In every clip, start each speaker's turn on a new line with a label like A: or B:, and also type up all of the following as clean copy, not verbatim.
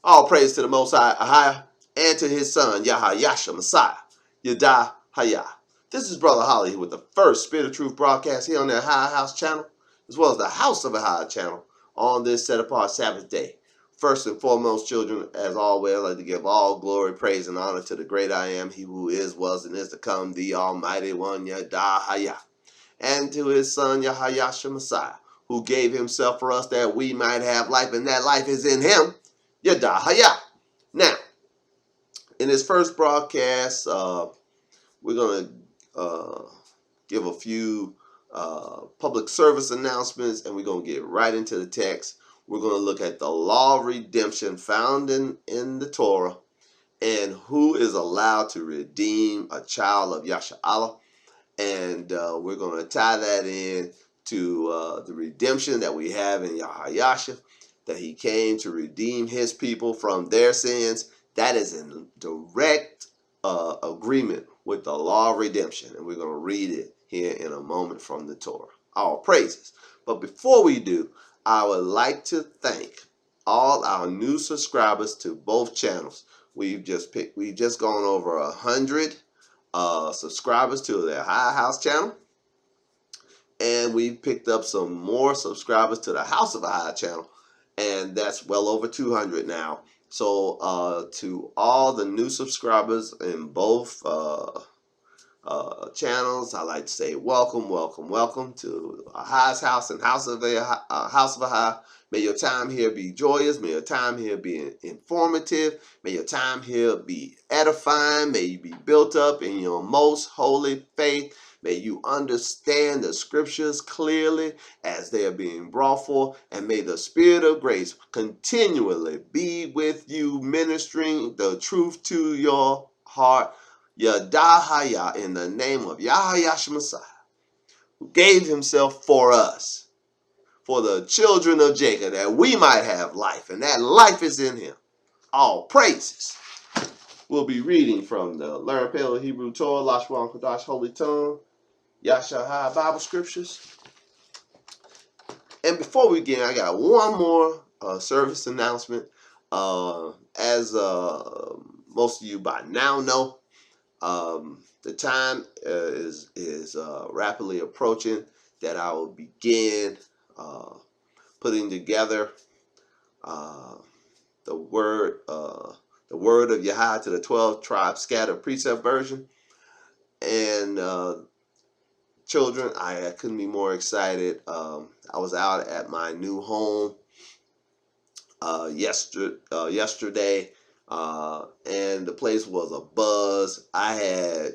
A: All praise to the Most High, Ahaya, and to his son, Yahayasha Messiah, Yadahaya. This is Brother Holly with the first Spirit of Truth broadcast here on the AHAYAH'S channel, as well as the House of Ahaya channel on this set-apart Sabbath day. First and foremost, children, as always, I'd like to give all glory, praise, and honor to the great I am, he who is, was, and is to come, the Almighty One, Yadahaya, and to his son, Yahayasha Messiah, who gave himself for us that we might have life, and that life is in him, Yadahaya. Now, in this first broadcast, we're going to give a few public service announcements, and we're going to get right into the text. We're going to look at the law of redemption found in the Torah and who is allowed to redeem a child of Yasha'Allah. And we're going to tie that in to the redemption that we have in Yahayasha, that he came to redeem his people from their sins. That is in direct agreement with the law of redemption. And we're going to read it here in a moment from the Torah. All praises. But before we do, I would like to thank all our new subscribers to both channels. We've just gone over 100 subscribers to the AHAYAH'S channel, and we picked up some more subscribers to the House of Ahaya channel, and that's well over 200 now. So to all the new subscribers in both channels, I like to say welcome, welcome, welcome to Ahayah's house and House of Ahaya. May your time here be joyous. May your time here be informative. May your time here be edifying. May you be built up in your most holy faith. May you understand the scriptures clearly as they are being brought forth. And may the Spirit of grace continually be with you, ministering the truth to your heart. Yadahaya, in the name of Yahayasha Messiah, who gave himself for us, for the children of Jacob, that we might have life, and that life is in him. All praises. We'll be reading from the Learn Pale Hebrew Torah, Lashwan Kodash Holy Tongue, Yashahai Bible Scriptures. And before we begin, I got one more service announcement. As most of you by now know, the time is rapidly approaching that I will begin putting together the word of Yahweh to the 12 tribes scattered precept version. And children, I couldn't be more excited. I was out at my new home yesterday, and the place was a buzz. I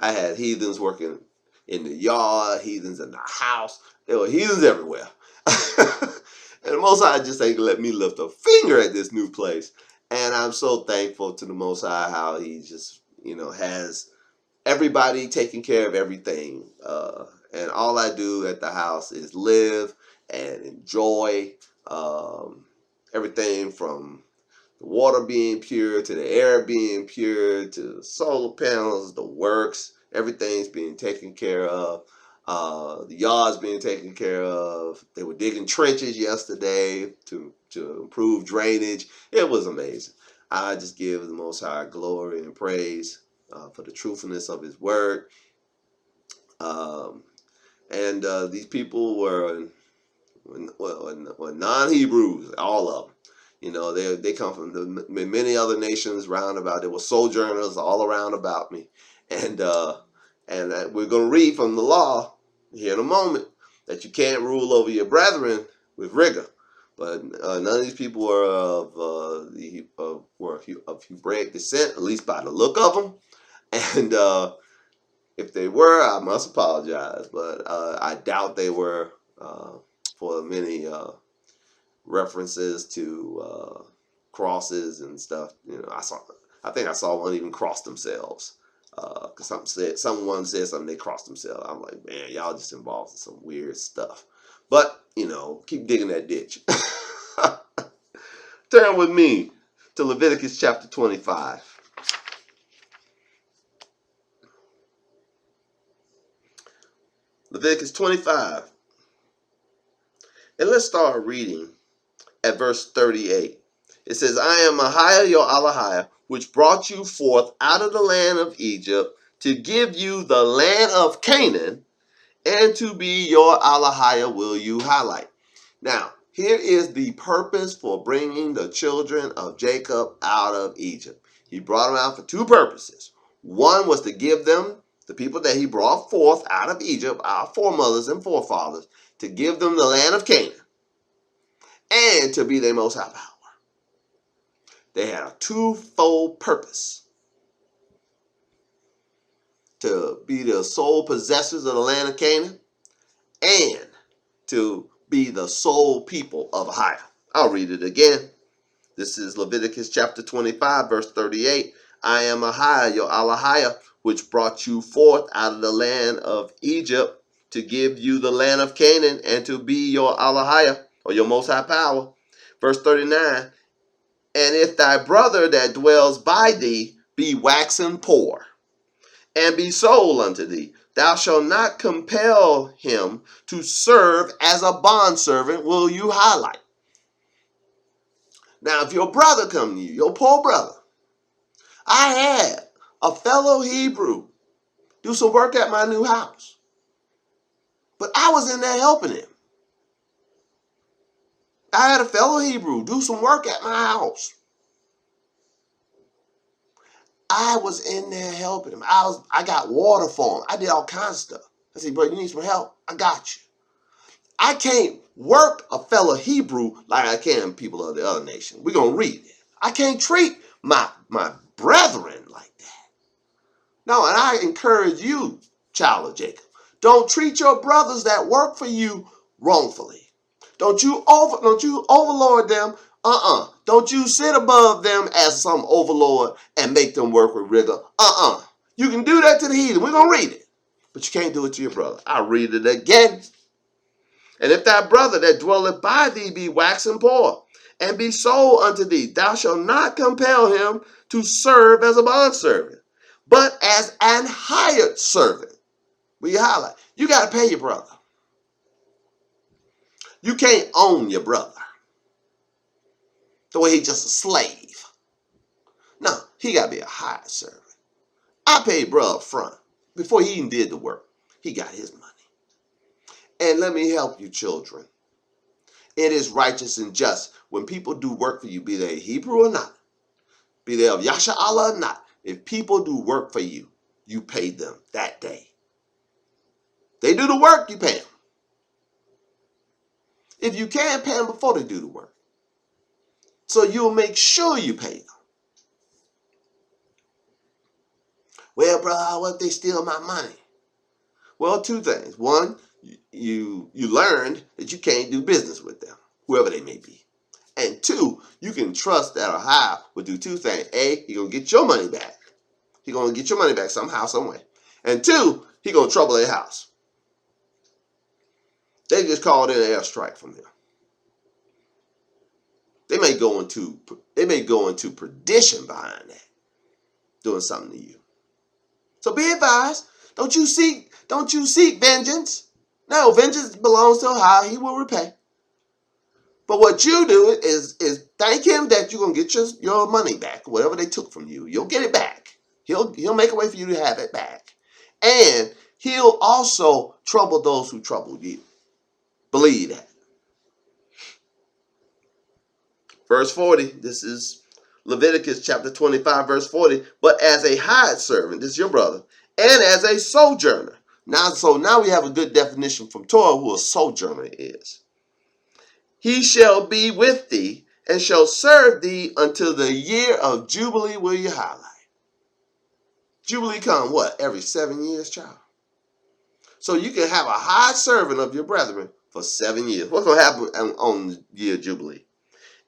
A: had heathens working in the yard, heathens in the house. There were heathens everywhere. And the Most High just ain't let me lift a finger at this new place. And I'm so thankful to the Most High how he just, has everybody taking care of everything. And all I do at the house is live and enjoy everything from the water being pure to the air being pure to the solar panels, the works. Everything's being taken care of. The yard's being taken care of. They were digging trenches yesterday to improve drainage. It was amazing. I just give the Most High glory and praise for the truthfulness of his word. And these people were non-Hebrews, all of them. They come from many other nations round about. There were sojourners all around about me. And we're going to read from the law here in a moment that you can't rule over your brethren with rigor. But none of these people were of Hebraic descent, at least by the look of them. And if they were, I must apologize. But I doubt they were, for many references to crosses and stuff. I think I saw one even cross themselves. Because someone said something, they crossed themselves. I'm like, man, y'all just involved in some weird stuff. But, keep digging that ditch. Turn with me to Leviticus chapter 25. Leviticus 25. And let's start reading at verse 38. It says, I am Ahayah your Alahayah, which brought you forth out of the land of Egypt to give you the land of Canaan, and to be your Alahayah will you highlight. Now, here is the purpose for bringing the children of Jacob out of Egypt. He brought them out for two purposes. One was to give them, the people that he brought forth out of Egypt, our foremothers and forefathers, to give them the land of Canaan and to be their most high power. They had a twofold purpose: to be the sole possessors of the land of Canaan and to be the sole people of Ahayah. I'll read it again. This is Leviticus chapter 25, verse 38. I am Ahayah your Alahayah, which brought you forth out of the land of Egypt to give you the land of Canaan and to be your Alahayah, or your most high power. Verse 39. And if thy brother that dwells by thee be waxen poor, and be sold unto thee, thou shalt not compel him to serve as a bondservant, will you highlight. Now, if your brother come to you, your poor brother, I had a fellow Hebrew do some work at my new house, but I was in there helping him. I had a fellow Hebrew do some work at my house. I was in there helping him. I got water for him. I did all kinds of stuff. I said, bro, you need some help? I got you. I can't work a fellow Hebrew like I can people of the other nation. We're going to read it. I can't treat my brethren like that. No, and I encourage you, child of Jacob, don't treat your brothers that work for you wrongfully. Don't you overlord them. Don't you sit above them as some overlord and make them work with rigor. You can do that to the heathen. We're going to read it. But you can't do it to your brother. I'll read it again. And if thy brother that dwelleth by thee be waxen poor, and be sold unto thee, thou shalt not compel him to serve as a bondservant, but as an hired servant. We highlight. You got to pay your brother. You can't own your brother the way he's just a slave. No, he got to be a hired servant. I paid bro up front before he even did the work. He got his money. And let me help you, children. It is righteous and just when people do work for you, be they Hebrew or not, be they of Yasha Allah or not. If people do work for you, you pay them that day. They do the work, you pay them. If you can, pay them before they do the work. So you'll make sure you pay them. Well, bro, what if they steal my money? Well, two things. One, you learned that you can't do business with them, whoever they may be. And two, you can trust that Ahayah will do two things. A, he's going to get your money back. He's going to get your money back somehow, some way. And two, he's going to trouble their house. They just called in an airstrike from them. They may go into perdition behind that, doing something to you. So be advised, don't you seek vengeance. No, vengeance belongs to Ahayah. He will repay. But what you do is thank him that you're gonna get your money back, whatever they took from you. You'll get it back. He'll make a way for you to have it back, and he'll also trouble those who trouble you. Believe that. Verse 40. This is Leviticus chapter 25, verse 40. But as a hired servant, this is your brother, and as a sojourner. Now we have a good definition from Torah who a sojourner is. He shall be with thee and shall serve thee until the year of Jubilee will you highlight. Jubilee come what? Every 7 years, child. So you can have a high servant of your brethren for 7 years. What's going to happen on the year of Jubilee?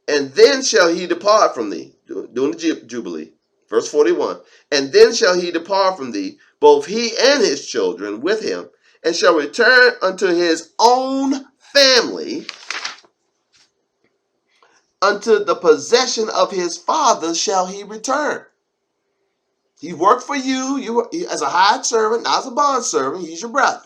A: And then shall he depart from thee, during the Jubilee. Verse 41. And then shall he depart from thee, both he and his children with him, and shall return unto his own family, unto the possession of his father shall he return. He worked for you as a hired servant, not as a bond servant. He's your brother.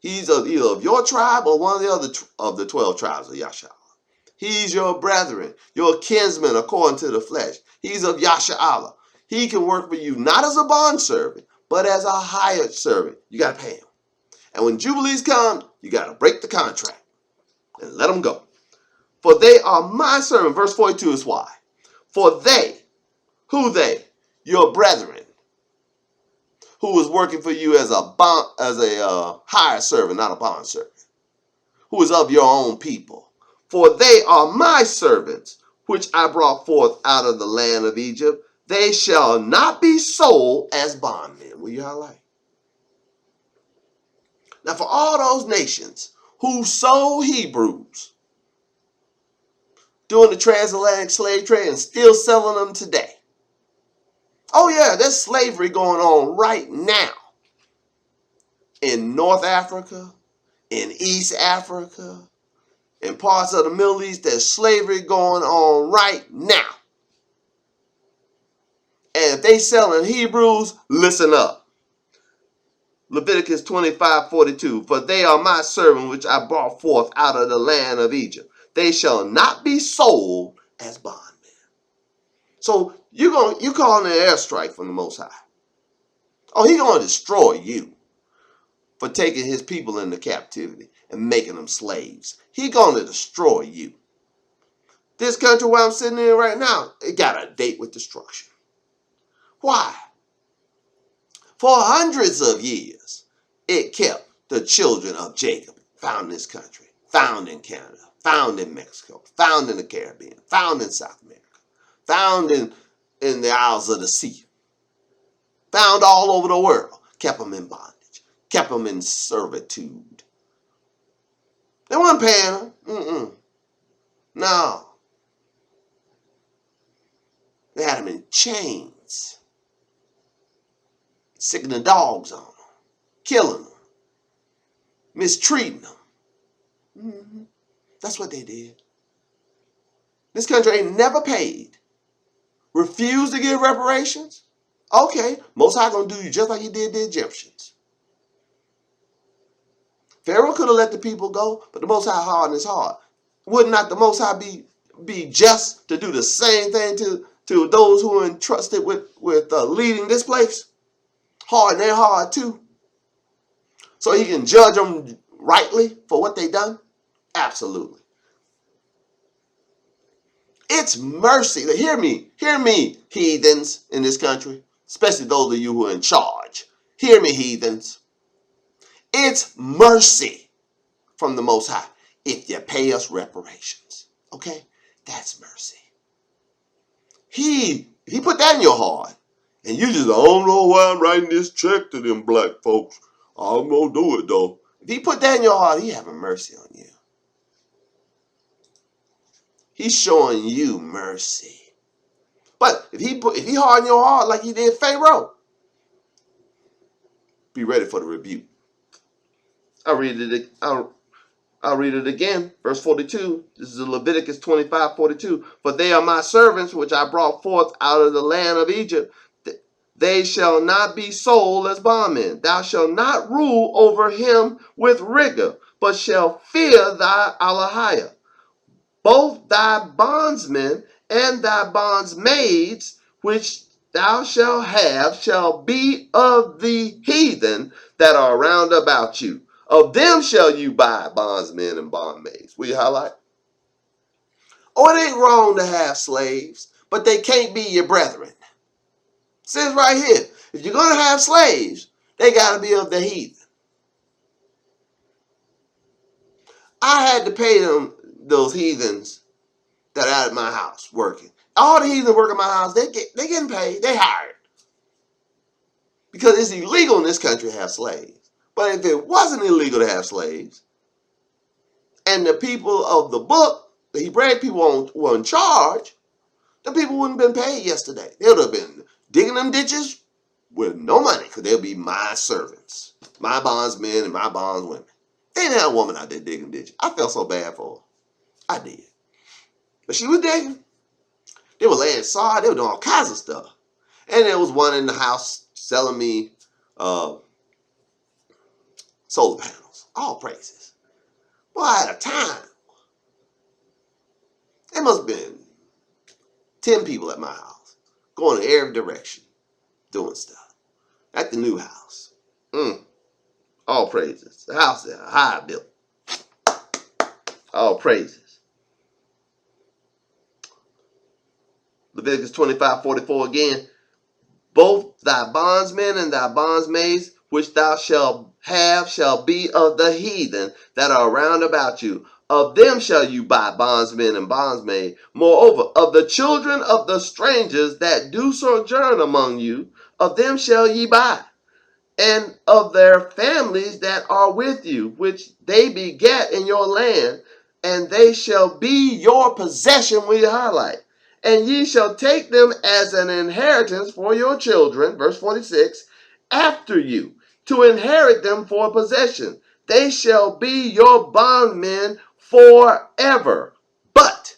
A: He's either of your tribe or one of the other of the 12 tribes of Yasha. He's your brethren, your kinsman according to the flesh. He's of Yasha'Allah. He can work for you not as a bondservant, but as a hired servant. You got to pay him. And when Jubilees come, you got to break the contract and let them go. For they are my servant. Verse 42 is why. For they, who they? Your brethren, who was working for you as a hired servant, not a bond servant, who is of your own people. For they are my servants, which I brought forth out of the land of Egypt. They shall not be sold as bondmen. Will you highlight? Now, for all those nations who sold Hebrews during the transatlantic slave trade and still selling them today. Oh yeah, there's slavery going on right now in North Africa, in East Africa, in parts of the Middle East. There's slavery going on right now. And if they selling Hebrews, listen up. Leviticus 25:42. For they are my servants which I brought forth out of the land of Egypt. They shall not be sold as bondmen. So you calling an airstrike from the Most High. Oh, he gonna destroy you for taking his people into captivity and making them slaves. He gonna destroy you. This country where I'm sitting in right now, it got a date with destruction. Why? For hundreds of years, it kept the children of Jacob found in this country, found in Canada, found in Mexico, found in the Caribbean, found in South America, found in the Isles of the Sea, found all over the world, kept them in bondage, kept them in servitude. They weren't paying them. No. They had them in chains, sicking the dogs on them, killing them, mistreating them. That's what they did. This country ain't never paid. Refused to give reparations? Okay, Most High gonna do you just like he did the Egyptians. Pharaoh could have let the people go, but the Most High hardened his heart. Would not the Most High be just to do the same thing to those who are entrusted with leading this place? Harden their heart too. So he can judge them rightly for what they done? Absolutely. It's mercy. Hear me, heathens in this country, especially those of you who are in charge. Hear me, heathens. It's mercy from the Most High if you pay us reparations. Okay? That's mercy. He put that in your heart. And you just, I don't know why I'm writing this check to them black folks. I'm going to do it, though. If he put that in your heart, he having mercy on you. He's showing you mercy. But if he hardened your heart like he did Pharaoh, be ready for the rebuke. I'll read it again. Verse 42. This is Leviticus 25:42. For they are my servants, which I brought forth out of the land of Egypt. They shall not be sold as bondmen. Thou shalt not rule over him with rigor, but shall fear thy AHAYAH. Both thy bondsmen and thy bondsmaids, which thou shalt have, shall be of the heathen that are round about you. Of them shall you buy bondsmen and bondmaids. Will you highlight? Oh, it ain't wrong to have slaves, but they can't be your brethren. It says right here, if you're going to have slaves, they got to be of the heathen. I had to pay them, those heathens that are at my house working. All the heathens work at my house, they getting paid, they hired. Because it's illegal in this country to have slaves. But if it wasn't illegal to have slaves, and the people of the book, the Hebraic people were in charge, the people wouldn't have been paid yesterday. They would have been digging them ditches with no money, because they'll be my servants, my bondsmen and my bondswomen. They didn't have a woman out there digging ditches. I felt so bad for her. I did. But she was digging. They were laying sod. They were doing all kinds of stuff. And there was one in the house selling me solar panels. All praises. Boy, I had a time. must have been 10 people at my house, going in every direction, doing stuff. At the new house. All praises. The house is high built. All praises. Leviticus 25:44 again. Both thy bondsmen and thy bondsmaids, which thou shalt have, shall be of the heathen that are round about you. Of them shall you buy bondsmen and bondsmaids. Moreover, of the children of the strangers that do sojourn among you, of them shall ye buy. And of their families that are with you, which they beget in your land, and they shall be your possession, we highlight. And ye shall take them as an inheritance for your children, verse 46, after you, to inherit them for possession. They shall be your bondmen forever. But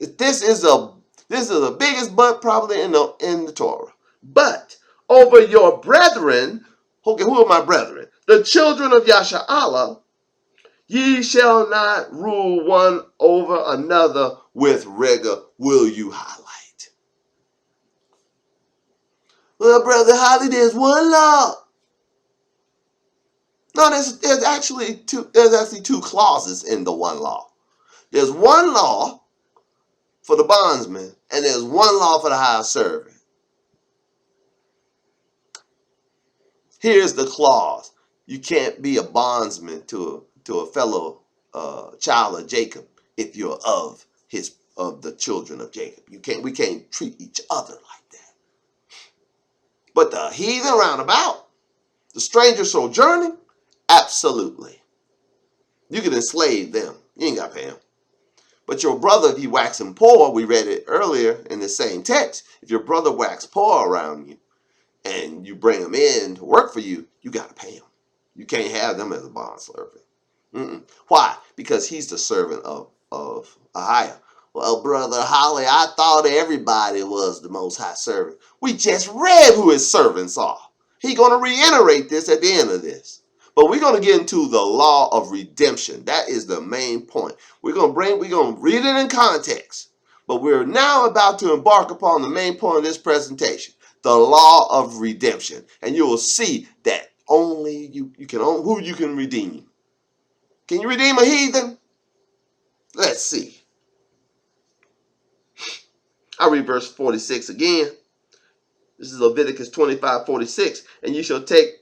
A: this is the biggest but probably in the Torah. But over your brethren, okay, who are my brethren? The children of Yasha'Allah, ye shall not rule one over another with rigor, will you highlight? Well, Brother Holly, there's one law. No, there's actually two clauses in the one law. There's one law for the bondsman, and there's one law for the highest servant. Here's the clause. You can't be a bondsman to a fellow child of Jacob if you're of the children of Jacob. We can't treat each other like that. But the heathen round about, the stranger sojourning, absolutely. You can enslave them. You ain't got to pay them. But your brother, if he waxing poor, we read it earlier in the same text. If your brother wax poor around you and you bring him in to work for you, you got to pay him. You can't have them as a bond servant. Why? Because he's the servant of AHAYAH. Well, Brother Holly, I thought everybody was the Most High servant. We just read who his servants are. He's going to reiterate this at the end of this. But we're going to get into the law of redemption. That is the main point. We're going to read it in context. But we're now about to embark upon the main point of this presentation, the law of redemption. And you will see that only you can redeem. Can you redeem a heathen? Let's see. I'll read verse 46 again. This is Leviticus 25:46. And you shall take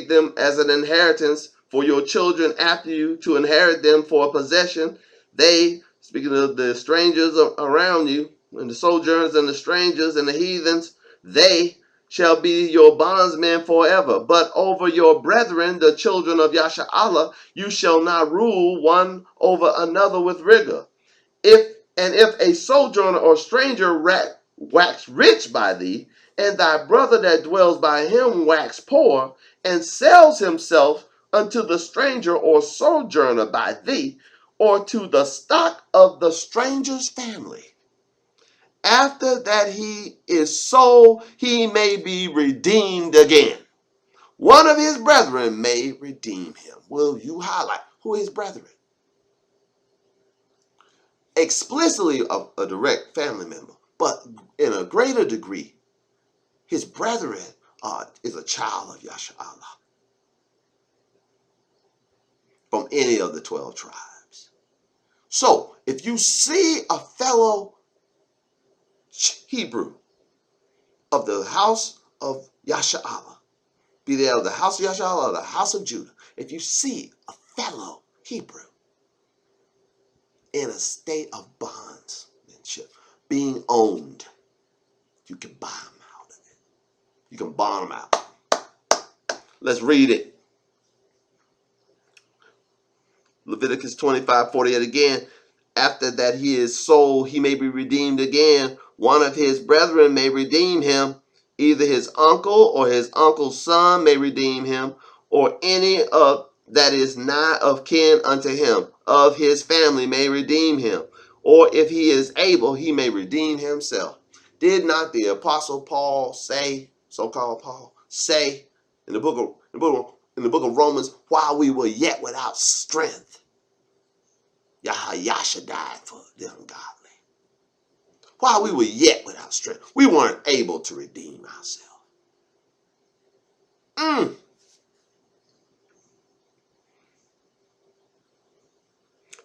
A: them as an inheritance for your children after you, to inherit them for a possession. They, speaking of the strangers around you, and the sojourners and the strangers and the heathens, they shall be your bondsmen forever. But over your brethren, the children of Yasha'Allah, you shall not rule one over another with rigor. If a sojourner or stranger wax rich by thee, and thy brother that dwells by him wax poor, and sells himself unto the stranger or sojourner by thee, or to the stock of the stranger's family, after that he is sold, he may be redeemed again. One of his brethren may redeem him. Will you highlight who his brethren? Explicitly a direct family member, but in a greater degree, his brethren is a child of Yasha'Allah from any of the 12 tribes. So, if you see a fellow Hebrew of the house of Yasha'Allah, be they of the house of Yasha'Allah or the house of Judah, if you see a fellow Hebrew in a state of bondsmanship, being owned, you can buy him out of it. You can bond him out. Let's read it. Leviticus 25:48 again. After that he is sold, he may be redeemed again. One of his brethren may redeem him. Either his uncle or his uncle's son may redeem him, or any of that is not of kin unto him of his family may redeem him. Or if he is able, he may redeem himself. Did not the apostle Paul say, so-called Paul, say in the book of Romans, while we were yet without strength, Yahweh died for the ungodly. while we were yet without strength. We weren't able to redeem ourselves.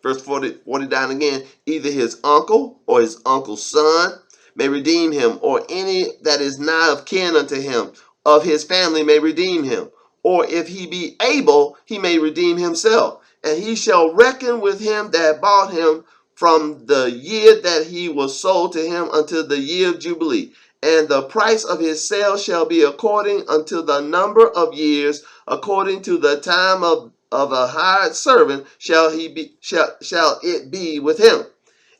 A: Verse 49 again, either his uncle or his uncle's son may redeem him, or any that is nigh of kin unto him of his family may redeem him. Or if he be able, he may redeem himself. And he shall reckon with him that bought him from the year that he was sold to him until the year of Jubilee. And the price of his sale shall be according unto the number of years, according to the time of a hired servant shall it be with him.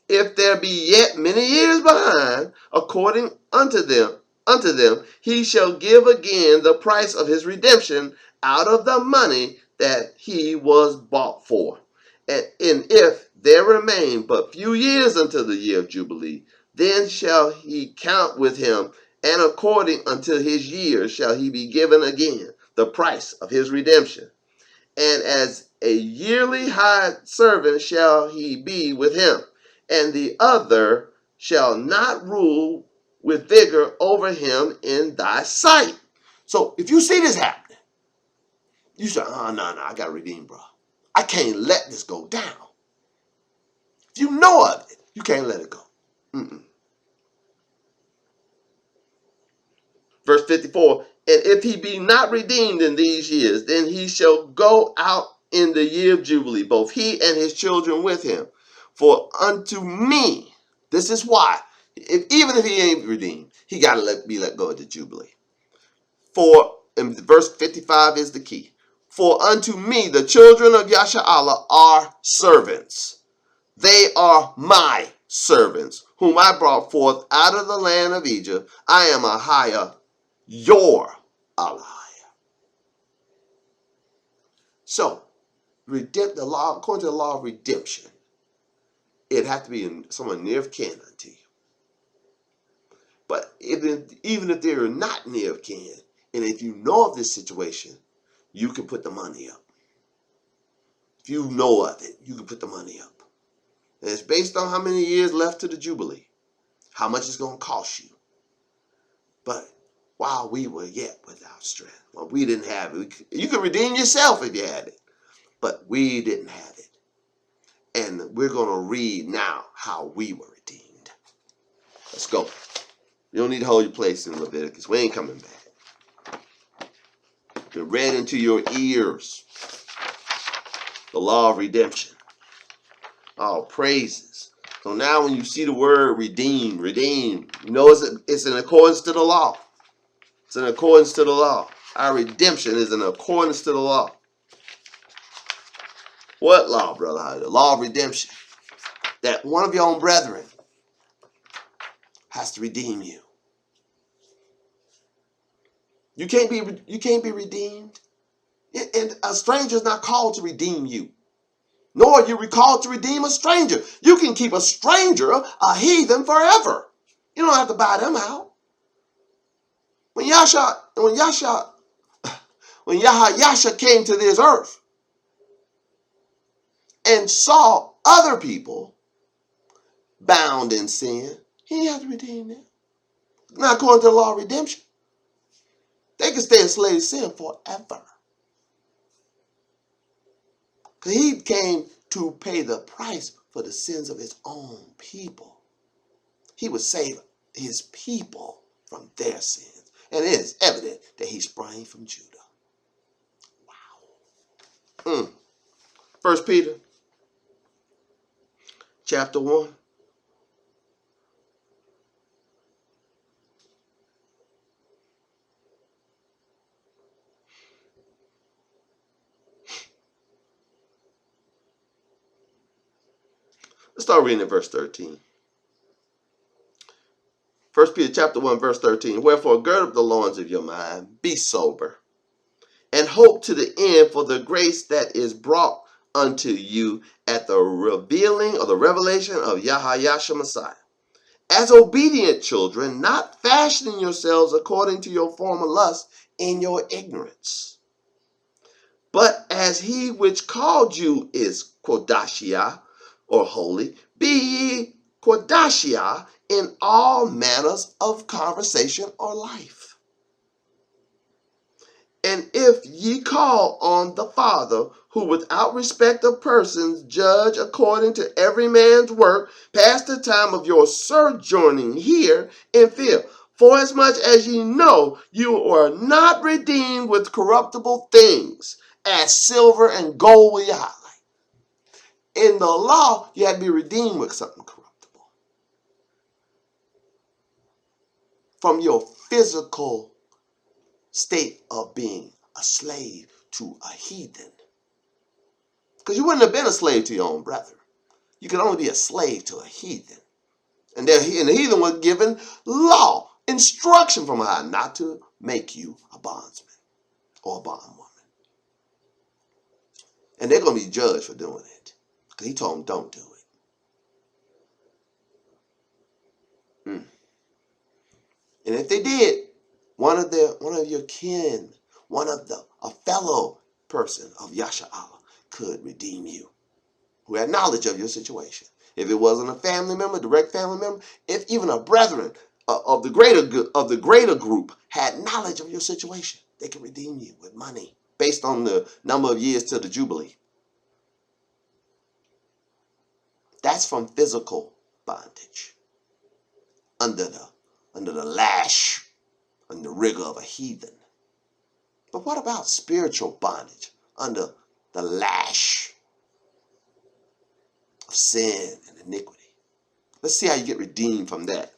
A: If there be yet many years behind, according unto them, he shall give again the price of his redemption out of the money that he was bought for. And if there remain but few years until the year of Jubilee, then shall he count with him, and according unto his years shall he be given again the price of his redemption. And as a yearly hired servant shall he be with him, and the other shall not rule with vigor over him in thy sight. So if you see this happening, you say, no, I got to redeem, bro. I can't let this go down. If you know of it, you can't let it go. Verse 54, and if he be not redeemed in these years, then he shall go out in the year of Jubilee, both he and his children with him. For unto me, this is why, even if he ain't redeemed, he got to be let go of the Jubilee. For, and verse 55 is the key. For unto me, the children of Yasha'Allah are servants. They are my servants, whom I brought forth out of the land of Egypt. I am AHAYAH, your Allah. So, the law, according to the law of redemption, it had to be someone near of kin unto you. But even if they're not near of kin, and if you know of this situation, you can put the money up. If you know of it, you can put the money up. And it's based on how many years left to the Jubilee, how much it's going to cost you. But while we were yet without strength, well, we didn't have it. You could redeem yourself if you had it, but we didn't have it. And we're going to read now how we were redeemed. Let's go. You don't need to hold your place in Leviticus. We ain't coming back. Been read into your ears. The law of redemption. All praises. So now when you see the word redeem, you know it's in accordance to the law. It's in accordance to the law. Our redemption is in accordance to the law. What law, brother? The law of redemption. That one of your own brethren has to redeem you. You can't be redeemed. And a stranger is not called to redeem you. Nor are you called to redeem a stranger. You can keep a stranger a heathen forever. You don't have to buy them out. When Yahya came to this earth and saw other people bound in sin, he didn't have to redeem them. Not according to the law of redemption. They can stay enslaved to sin forever. Because he came to pay the price for the sins of his own people. He would save his people from their sins. And it is evident that he sprang from Judah. Wow. 1 Peter chapter 1. Let's start reading at verse 13. 1 Peter chapter 1, verse 13. Wherefore gird up the loins of your mind, be sober, and hope to the end for the grace that is brought unto you at the revealing or the revelation of Yahya Messiah. As obedient children, not fashioning yourselves according to your former lust in your ignorance. But as he which called you is Kodashia, or holy, be ye Kodashia in all manners of conversation or life. And if ye call on the Father, who without respect of persons judge according to every man's work, pass the time of your sojourning here in fear. For as much as ye know, you are not redeemed with corruptible things, as silver and gold with your highlight. In the law, you had to be redeemed with something corruptible. From your physical state of being a slave to a heathen. Because you wouldn't have been a slave to your own brother. You could only be a slave to a heathen. And the heathen was given law, instruction from high, not to make you a bondsman or a bondwoman. And they're going to be judged for doing it. Because he told them, don't do it. And if they did, one of your kin, a fellow person of Yasha'Allah could redeem you, who had knowledge of your situation. If it wasn't a family member, direct family member, if even a brethren of the greater group had knowledge of your situation, they could redeem you with money based on the number of years to the Jubilee. That's from physical bondage, under the lash and the rigor of a heathen. But what about spiritual bondage under the lash of sin and iniquity? Let's see how you get redeemed from that.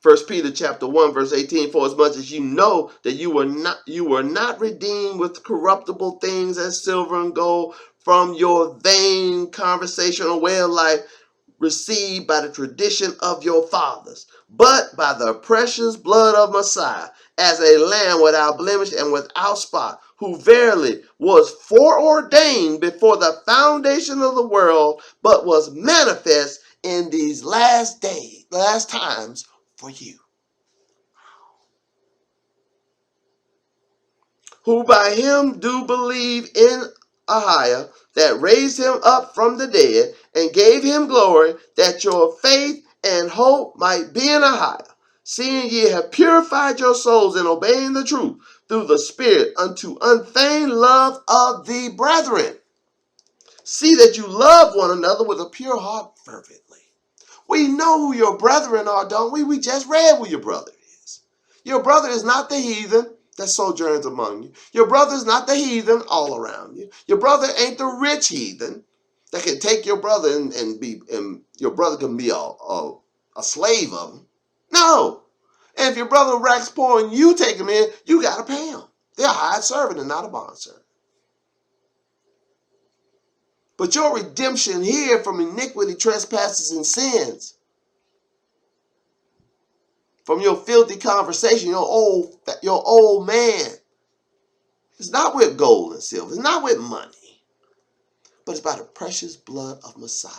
A: 1 Peter chapter 1, verse 18, for as much as you know that you were not redeemed with corruptible things as silver and gold from your vain conversational way of life received by the tradition of your fathers, but by the precious blood of Messiah, as a lamb without blemish and without spot, who verily was foreordained before the foundation of the world, but was manifest in these last times for you. Who by him do believe in AHAYAH, that raised him up from the dead and gave him glory, that your faith and hope might be in AHAYAH, seeing ye have purified your souls in obeying the truth through the Spirit unto unfeigned love of the brethren. See that you love one another with a pure heart fervently. We know who your brethren are, don't we? We just read who your brother is. Your brother is not the heathen that sojourns among you. Your brother is not the heathen all around you. Your brother ain't the rich heathen that can take your brother and your brother can be a slave of him. No. And if your brother racks poor and you take him in, you got to pay him. They're a hired servant and not a bond servant. But your redemption here from iniquity, trespasses, and sins, from your filthy conversation, your old man, it's not with gold and silver, it's not with money, but it's by the precious blood of Messiah.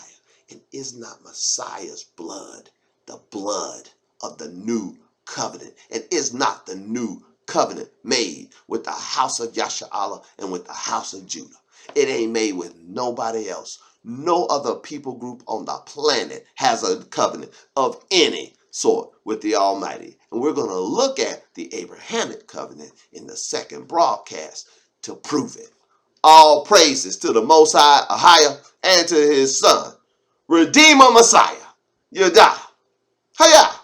A: And is not Messiah's blood the blood of the new covenant? And is not the new covenant made with the house of Yasha'Allah and with the house of Judah? It ain't made with nobody else. No other people group on the planet has a covenant of any sort with the Almighty. And we're going to look at the Abrahamic covenant in the second broadcast to prove it. All praises to the Most High, AHAYAH, and to his Son, Redeemer Messiah, Yadah. Hayah.